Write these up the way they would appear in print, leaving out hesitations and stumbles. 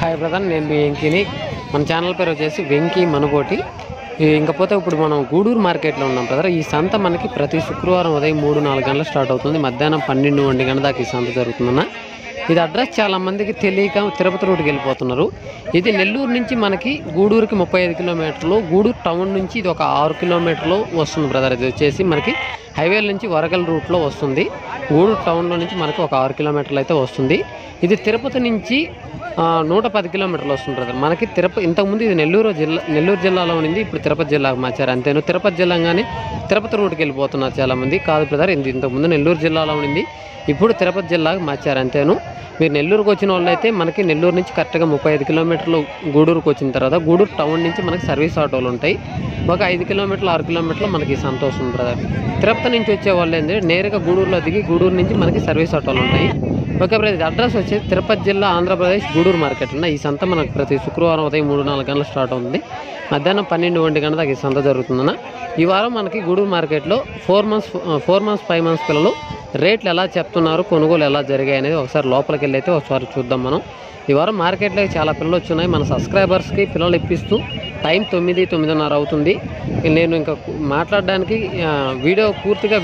Hi brother, నేను మీ వెంకీని. మన channel పేరు వచ్చేసి వెంకీ మనబోటి. ఇంకపోతే ఇప్పుడు మనం గూడూరు మార్కెట్లో ఉన్నాం బ్రదర్. ఈ సంత మనకి ప్రతి శుక్రవారం ఉదయం 3-4 గంటలు స్టార్ట్ అవుతుంది. మధ్యాహ్నం 12-1 గంటల దాకా ఈ సంత జరుగుతుందన్న. ఇది అడ్రస్ చాలామందికి తెలియక తిరుపతి రోడ్డుకి వెళ్ళిపోతున్నారు. ఇది నెల్లూరు నుంచి మనకి గూడూరుకి 35 కిలోమీటర్లు, గూడూరు టౌన్ నుంచి ఇది ఒక 6 కిలోమీటర్లు వస్తుంది బ్రదర్. ఇది వచ్చేసి మనకి హైవేల నుంచి వరగల్ రూట్లో వస్తుంది. గూడూరు టౌన్లో నుంచి మనకి ఒక 6 కిలోమీటర్లు అయితే వస్తుంది. ఇది తిరుపతి నుంచి 110 కిలోమీటర్లు వస్తుంది బ్రదర్. మనకి ఇంతకుముందు ఇది నెల్లూరు జిల్లాలో ఉండింది, ఇప్పుడు తిరుపతి జిల్లాకు మార్చారు అంతేను. తిరుపతి జిల్లాగానే తిరుపతి రోడ్డుకి వెళ్ళిపోతున్నారు చాలామంది. కాదు బ్రదర్, ఇంతకుముందు నెల్లూరు జిల్లాలో ఉండింది, ఇప్పుడు తిరుపతి జిల్లాకు మార్చారు అంతేను. మీరు నెల్లూరుకు వచ్చిన వాళ్ళు అయితే మనకి నెల్లూరు నుంచి కరెక్ట్గా 35 కిలోమీటర్లు గూడూరుకు వచ్చిన తర్వాత గూడూరు టౌన్ నుంచి మనకి సర్వీస్ ఆటోలు ఉంటాయి. ఒక 5 కిలోమీటర్లు 6 కిలోమీటర్లు మనకి సంత వస్తుంది బ్రదర్. తిరుపతి నుంచి వచ్చే వాళ్ళు ఏంటంటే నేరుగా గూడూరులో దిగి గూడూరు నుంచి మనకి సర్వీస్ ఆటోలు ఉంటాయి. ఓకే బ్రదర్, అడ్రస్ వచ్చేసి తిరుపతి జిల్లా, ఆంధ్రప్రదేశ్, గూడూరు మార్కెట్ ఉన్న ఈ సంత మనకు ప్రతి శుక్రవారం ఉదయం 3-4 గంటలు స్టార్ట్ అవుతుంది. మధ్యాహ్నం 12-1 గంట దాకా ఈ సంత జరుగుతుందన్న. ఈ వారం మనకి గూడూరు మార్కెట్లో 4 మంత్స్ 5 మంత్స్ పిల్లలు రేట్లు ఎలా చెప్తున్నారు, కొనుగోలు ఎలా జరిగాయి అనేది ఒకసారి లోపలికి వెళ్ళి అయితే ఒకసారి చూద్దాం మనం. ఈ వారం మార్కెట్లో చాలా పిల్లలు వచ్చున్నాయి. మన సబ్స్క్రైబర్స్కి పిల్లలు ఇప్పిస్తూ టైం 9-9:30 అవుతుంది. నేను ఇంకా మాట్లాడడానికి పూర్తిగా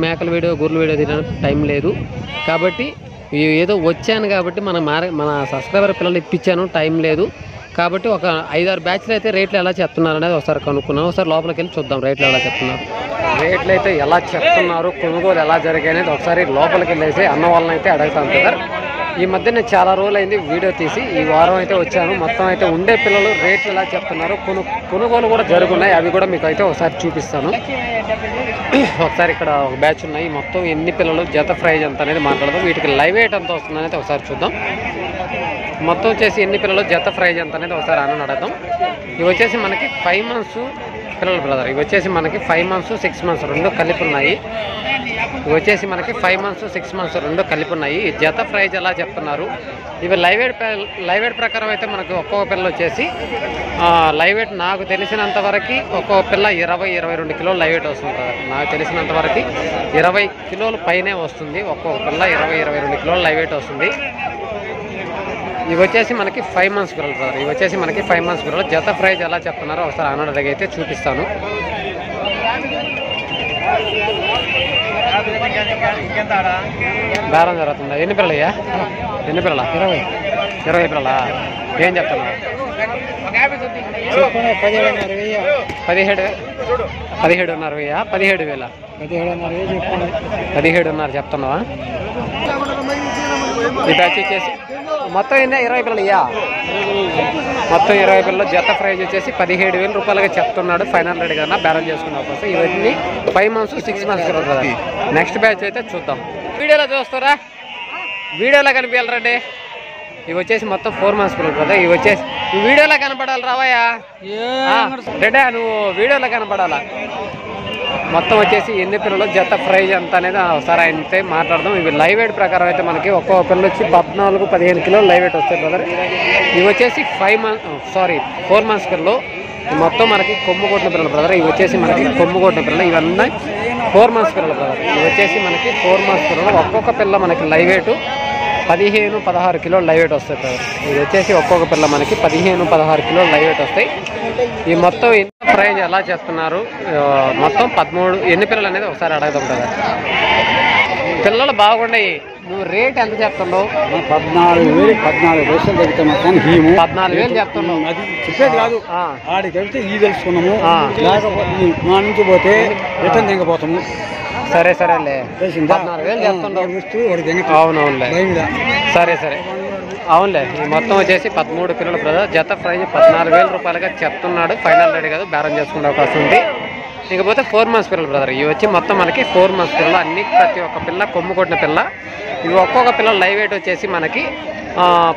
మేకల వీడియో, గొర్రెల వీడియో తీయడానికి టైం లేదు. కాబట్టి ఏదో వచ్చాను కాబట్టి మన సబ్స్క్రైబర్ పిల్లలు ఇప్పించాను, టైం లేదు కాబట్టి ఒక 5-6 బ్యాచ్లు అయితే రేట్లు ఎలా చెప్తున్నారు అనేది ఒకసారి కనుక్కున్నాం. ఒకసారి లోపలికి వెళ్ళి చూద్దాం రేట్లు ఎలా చెప్తున్నారు, రేట్లు అయితే ఎలా చెప్తున్నారు, కొనుగోలు ఎలా జరిగాయి అనేది ఒకసారి లోపలికి వెళ్ళేసి అన్న వాళ్ళని అయితే అడుగుతాను సార్. ఈ మధ్య నేను చాలా రోజులు అయింది వీడియో తీసి, ఈ వారం అయితే వచ్చాను. మొత్తం అయితే ఉండే పిల్లలు రేట్లు ఎలా చెప్తున్నారు, కొనుగోలు కూడా జరుగున్నాయి, అవి కూడా మీకు అయితే ఒకసారి చూపిస్తాను. ఒకసారి ఇక్కడ ఒక బ్యాచ్ ఉన్నాయి, మొత్తం ఎన్ని పిల్లలు, జత ప్రైజ్ ఎంత అనేది మాట్లాడదాం. వీటికి లైవ్ వెయిట్ ఎంత వస్తుంది అనేది ఒకసారి చూద్దాం. మొత్తం వచ్చేసి ఎన్ని పిల్లలు, జత ప్రైజ్ ఎంత అనేది ఒకసారి అన్న అడుగుదాం. ఇవి వచ్చేసి మనకి 5 మంత్స్ పిల్లలు బ్రదర్. ఇవి వచ్చేసి మనకి 5 మంత్స్ 6 మంత్స్ రెండు కలిపి ఉన్నాయి. ఇవి వచ్చేసి మనకి 5 మంత్స్ 6 మంత్స్ రెండు కలిపి ఉన్నాయి. జత ప్రైజ్ ఎలా చెప్తున్నారు, ఇవి లైవ్ వెయిట్ ప్రకారం అయితే మనకి ఒక్కొక్క పిల్ల వచ్చేసి లైవ్ వెయిట్ నాకు తెలిసినంత వరకు ఒక్కొక్క పిల్ల 20-22 కిలోలు లైవ్ వెయిట్ వస్తుంది కదా. నాకు తెలిసినంత వరకు 20 కిలోల పైనే వస్తుంది. ఒక్కొక్క పిల్ల 20-22 కిలోలు లైవ్ వెయిట్ వస్తుంది. ఇవి వచ్చేసి మనకి 5 మంత్స్ పిల్లలు బ్రదర్. ఇవి వచ్చేసి మనకి 5 మంత్స్ పిల్లలు. జత ప్రైజ్ ఎలా చెప్తున్నారో ఒకసారి అన్నడగా అయితే చూపిస్తాను. బేరం జరుగుతుందా? ఎన్ని పిల్లలయ్యా? ఎన్ని పిల్లల? 20 పిల్లల. ఏం చెప్తున్నారు? 17,500. 17,000. 17,500 చెప్తున్నావా? ఈ బ్యాచ్ వచ్చేసి మొత్తం ఎన్ని 20 పిల్లలయ్యా? మొత్తం 20 పిల్లలు. జత ప్రైజ్ వచ్చేసి 17,000 రూపాయలుగా చెప్తున్నాడు. ఫైనల్ రేట్ కన్నా బేరం చేసుకున్న కోసం. ఇవన్నీ 5 మంత్స్ 6 మంత్స్ కదా. నెక్స్ట్ బ్యాచ్ అయితే చూద్దాం. వీడియోలో చూస్తారా? వీడియోలో కనిపించాలండి. ఇవి వచ్చేసి మొత్తం 4 మంత్స్ పిల్లలు కదా. ఇవి వచ్చేసి వీడియోలో కనపడాలి. రావయ్యా రెడ్డా, నువ్వు వీడియోలో కనపడాలా. మొత్తం వచ్చేసి ఎన్ని పిల్లలు, జత ప్రైజ్ ఎంత అనేది ఒకసారి అయితే మాట్లాడదాం. ఇవి లైవ్ వెయిట్ ప్రకారం అయితే మనకి ఒక్కొక్క పిల్లలు వచ్చి 14-15 కిలోలు లైవ్ వెయిట్ వస్తాయి బ్రదర్. ఇవి వచ్చేసి 4 మంత్స్ పిల్లలు. మొత్తం మనకి కొమ్ము కొట్టిన పిల్లలు బ్రదర్. ఇవి వచ్చేసి మనకి కొమ్ము కొట్టిన పిల్లలు. ఇవన్నీ 4 మంత్స్ పిల్లలు బ్రదర్. ఇవి వచ్చేసి మనకి 4 మంత్స్ పిల్లలు. ఒక్కొక్క పిల్ల మనకి లైవ్ వెయిట్ 15-16 కిలోలు లైవ్ వెయిట్ వస్తాయి బ్రదర్. ఇది వచ్చేసి ఒక్కొక్క పిల్ల మనకి 15-16 కిలోలు లైవ్ వెయిట్ వస్తాయి. ఈ మొత్తం ప్రైజ్ ఎలా చేస్తున్నారు, మొత్తం 13 ఎన్ని పిల్లలు అనేది ఒకసారి అడగదాం బ్రదర్. పిల్లలు బాగున్నాయి. నువ్వు రేట్ ఎంత చెప్తున్నావు? 14,000 చెప్తున్నావు కానీ 14,000 చెప్తున్నావు. అది చెప్పేది కాదు, ఆడికి వెళ్తే ఈ తెలుసుకున్నాము. లేకపోతే మా నుంచి పోతే రిటర్న్ దిగపోతాము. సరేలే, 14,000 చెప్తున్నావు. అవునవునులే, సరే అవునులే. ఈ మొత్తం వచ్చేసి 13 పిల్లలు బ్రదర్. జత ప్రైజ్ 14,000 రూపాయలుగా చెప్తున్నాడు. ఫైనల్ రేట్ కాదు, బేరం చేసుకునే అవకాశం ఉంది. ఇకపోతే 4 మంత్స్ పిల్లలు బ్రదర్. ఇవి వచ్చి మొత్తం మనకి 4 మంత్స్ పిల్లలు. అన్ని ప్రతి ఒక్క పిల్ల కొమ్ము కొట్టిన పిల్ల. ఇవి ఒక్కొక్క పిల్ల లైవ్ వెయిట్ వచ్చేసి మనకి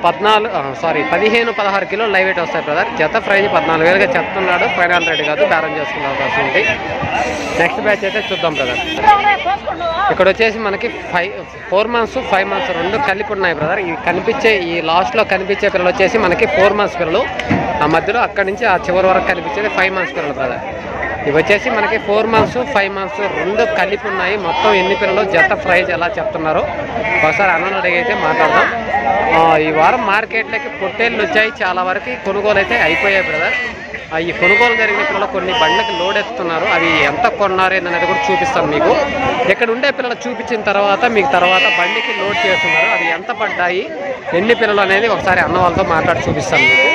15-16 కిలోలు లైవ్ వెయిట్ వస్తాయి బ్రదర్. జత ప్రైజ్ 14,000గా చెప్తున్నాడు. ఫైనల్ రేట్ కాదు, బేరం చేసుకునే అవకాశం ఉంది. నెక్స్ట్ బ్యాచ్ అయితే చూద్దాం బ్రదర్. ఇక్కడ వచ్చేసి మనకి 4 మంత్స్ 5 మంత్స్ రెండు కలిపి ఉన్నాయి బ్రదర్. ఈ లాస్ట్లో కనిపించే పిల్లలు వచ్చేసి మనకి 4 మంత్స్ పిల్లలు. ఆ మధ్యలో అక్కడి నుంచి ఆ చివరి వరకు కనిపించేది 5 మంత్స్ పిల్లలు బ్రదర్. ఇవి వచ్చేసి మనకి 4 months 5 months రెండు కలిపి ఉన్నాయి. మొత్తం ఎన్ని పిల్లలు జత ప్రైజ్ ఎలా చెప్తున్నారు ఒకసారి అన్నను అడిగైతే మాట్లాడదాం. ఈ వారం మార్కెట్లోకి పొట్టేళ్ళు వచ్చాయి, చాలా వరకు కొనుగోలు అయితే అయిపోయాయి బ్రదర్. ఈ కొనుగోలు జరిగిన పిల్లలు కొన్ని బండ్లకి లోడ్ ఎత్తుతున్నారు, అవి ఎంత కొన్నారు అనేది కూడా చూపిస్తాను మీకు. ఇక్కడ ఉండే పిల్లలు చూపించిన తర్వాత మీకు తర్వాత బండికి లోడ్ చేస్తున్నారు, అవి ఎంత పడ్డాయి ఎన్ని పిల్లలు అనేది ఒకసారి అన్న వాళ్ళతో మాట్లాడి చూపిస్తాను మీకు.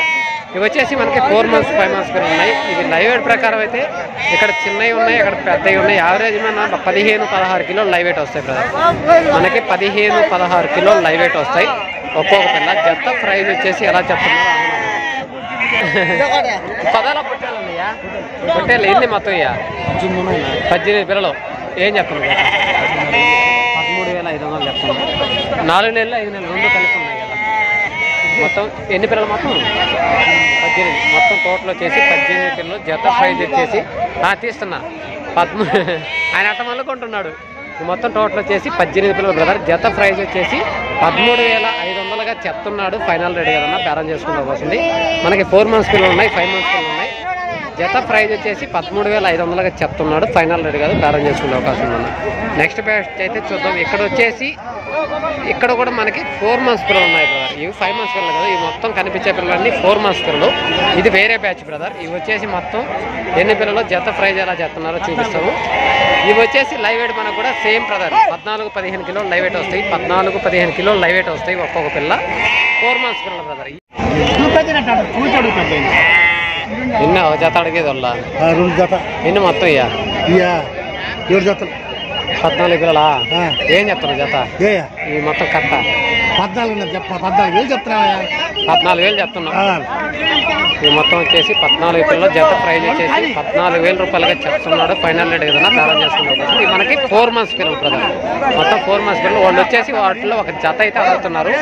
ఇవి వచ్చేసి మనకి 4 months 5 months పిల్లలు ఉన్నాయి. ఇవి లైవ్ వెయిట్ ప్రకారం అయితే ఇక్కడ చిన్నవి ఉన్నాయి, అక్కడ పెద్దవి ఉన్నాయి. యావరేజ్ మన 15-16 కిలోలు లైవ్ వెయిట్ వస్తాయి బ్రదర్. మనకి 15-16 కిలోలు లైవ్ వెయిట్ వస్తాయి ఒక్కొక్క పిల్ల. జత ప్రైజ్ వచ్చేసి ఎలా చెప్తున్నారు పదాల పొట్టేలు ఉన్నాయా? పొట్టేళ్ళు ఎన్ని మొత్తం ఇయ్యా? 18 పిల్లలు. ఏం చెప్తున్నారు? 13,500 చెప్తున్నాం. 4 నెలలు 5 నెలలు రెండు కలిపి ఉన్నాయి కదా. మొత్తం ఎన్ని పిల్లలు? మొత్తం 18. మొత్తం టోటల్ వచ్చేసి 18 పిల్లలు. జత ప్రైజ్ వచ్చేసి తీస్తున్నా 13. ఆయన అట్ట మళ్ళుకుంటున్నాడు. మొత్తం టోటల్ వచ్చేసి 18 పిల్లలు బ్రదర్. జత ప్రైజ్ వచ్చేసి 13,500గా చెప్తున్నాడు. ఫైనల్ రెడీ కదన్నా, బేరం చేసుకుంటూ వస్తుంది. మనకి 4 months పిల్లలు ఉన్నాయి, 5 months పిల్లలు ఉన్నాయి. జత ప్రైజ్ వచ్చేసి 13,500గా చెప్తున్నాడు. ఫైనల్ రెడీ కాదు, బేరం చేసుకునే అవకాశం ఉంది. నెక్స్ట్ బ్యాచ్ అయితే చూద్దాం. ఇక్కడ వచ్చేసి ఇక్కడ కూడా మనకి 4 months పిల్లలు ఉన్నాయి బ్రదర్. ఇవి 5 months పిల్లలు కదా. ఇవి మొత్తం కనిపించే పిల్లలన్నీ 4 months పిల్లలు. ఇది వేరే బ్యాచ్ బ్రదర్. ఇవి వచ్చేసి మొత్తం ఎన్ని పిల్లలు జత ప్రైజ్ ఎలా చెప్తున్నారో చూపిస్తాము. ఇవి వచ్చేసి లైవ్ వెయిట్ మనకు కూడా సేమ్ బ్రదర్. 14-15 కిలోలు లైవ్ వెయిట్ వస్తాయి. 14-15 కిలోలు లైవ్ వెయిట్ వస్తాయి ఒక్కొక్క పిల్ల. 4 months పిల్లలు బ్రదర్. నిన్న జత అడిగేది వాళ్ళ 2 జత ఎన్ని మొత్తం ఇయ్యా? 7 జతలు. 14 పిల్లలా? ఏం చెప్తున్నారు జత? ఈ మొత్తం కట్ట 14,000 చెప్తున్నా. 14,000 చెప్తున్నా. ఈ మొత్తం వచ్చేసి 14 పిల్లలు. జత ప్రైజ్ వచ్చేసి 14,000 రూపాయలుగా చెప్తున్నాడు. ఫైనల్ రేట్ ఏదైనా బేరం చేసుకున్నాం. ఇది మనకి 4 months పిల్లలు బ్రదర్. మొత్తం 4 months పిల్లలు. వాళ్ళు వచ్చేసి వాటిలో ఒక జత అయితే అడుగుతున్నారు,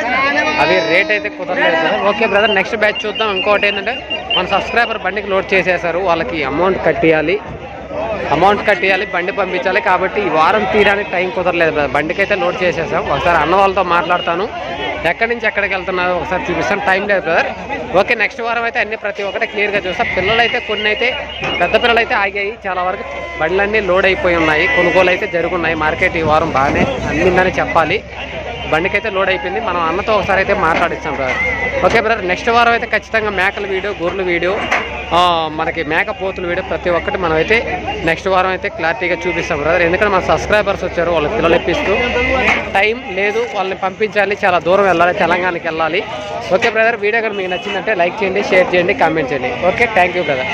అవి రేట్ అయితే కుదరలేదు brother. Okay brother, next batch చూద్దాం. ఇంకోటి ఏంటంటే మన సబ్స్క్రైబర్ బండికి లోడ్ చేసేసారు, వాళ్ళకి అమౌంట్ కట్టియాలి, బండి పంపించాలి. కాబట్టి ఈ వారం తీరానికి టైం కుదరలేదు బ్రదర్. బండికి అయితే లోడ్ చేసేసాం. ఒకసారి అన్న వాళ్ళతో మాట్లాడతాను, ఎక్కడి నుంచి ఎక్కడికి వెళ్తున్నారో ఒకసారి చూపిస్తాను. టైం లేదు బ్రదర్. ఓకే, నెక్స్ట్ వారం అయితే అన్ని ప్రతి ఒక్కటి క్లియర్గా చూస్తాం. పిల్లలు అయితే కొన్ని అయితే పెద్ద పిల్లలు అయితే ఆగాయి, చాలా వరకు బండ్లన్నీ లోడ్ అయిపోయి ఉన్నాయి, కొనుగోలు అయితే జరుగున్నాయి. మార్కెట్ ఈ వారం బాగానే అందిందని చెప్పాలి. బండికి అయితే లోడ్ అయిపోయింది. మనం అన్నతో ఒకసారి అయితే మాట్లాడిస్తాం బ్రదర్. ఓకే బ్రదర్, నెక్స్ట్ వారం అయితే ఖచ్చితంగా మేకల వీడియో, గొర్రెల వీడియో, మనకి మేకపోతుల వీడియో ప్రతి ఒక్కటి మనం అయితే నెక్స్ట్ వారం అయితే క్లారిటీగా చూపిస్తాం బ్రదర్. ఎందుకంటే మన సబ్స్క్రైబర్స్ వచ్చారు, వాళ్ళ పిల్లలు ఇప్పిస్తూ టైం లేదు, వాళ్ళని పంపించాలి, చాలా దూరం వెళ్ళాలి, తెలంగాణకి వెళ్ళాలి. ఓకే బ్రదర్, వీడియో కానీ మీకు నచ్చిందంటే లైక్ చేయండి, షేర్ చేయండి, కామెంట్ చేయండి. Okay, thank you brother.